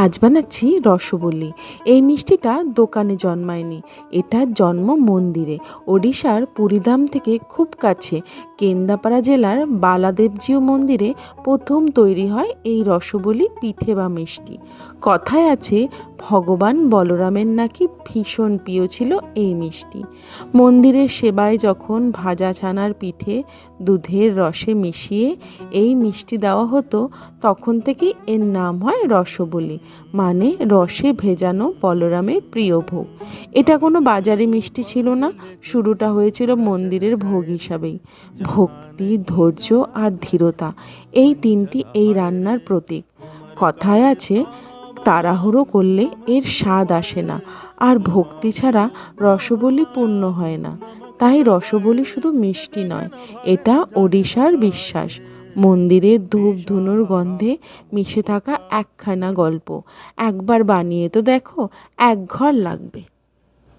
আজ বানাচ্ছি রসবলি। এই মিষ্টিটা দোকানে জন্মায়নি, এটার জন্ম মন্দিরে। ওড়িশার পুরীধাম থেকে খুব কাছে কেন্দাপাড়া জেলার বালাদেবজিউ মন্দিরে প্রথম তৈরি হয় এই রসবলি পিঠে বা মিষ্টি। কথায় আছে ভগবান বলরামের নাকি ভীষণ প্রিয় ছিল এই মিষ্টি। মন্দিরের সেবায় যখন ভাজা ছানার পিঠে দুধের রসে মিশিয়ে এই মিষ্টি দেওয়া হতো, তখন থেকেই এর নাম হয় রসবলি, মানে রসে ভেজানো বলরামের প্রিয় ভোগ। এটা কোনো বাজারে মিষ্টি ছিল না, শুরুটা হয়েছিল মন্দিরের ভোগ হিসাবেই। ভক্তি, ধৈর্য আর ধীরতা, এই তিনটি এই রান্নার প্রতীক। কথায় আছে তাড়াহুড়ো করলে এর স্বাদ আসে না, আর ভক্তি ছাড়া রসবলি পূর্ণ হয় না। তাই রসবলি শুধু মিষ্টি নয়, এটা ওড়িশার বিশ্বাস, মন্দিরের ধূপ ধুনোর গন্ধে মিশে থাকা একখানা গল্প। একবার বানিয়ে তো দেখো, এক ঘর লাগবে।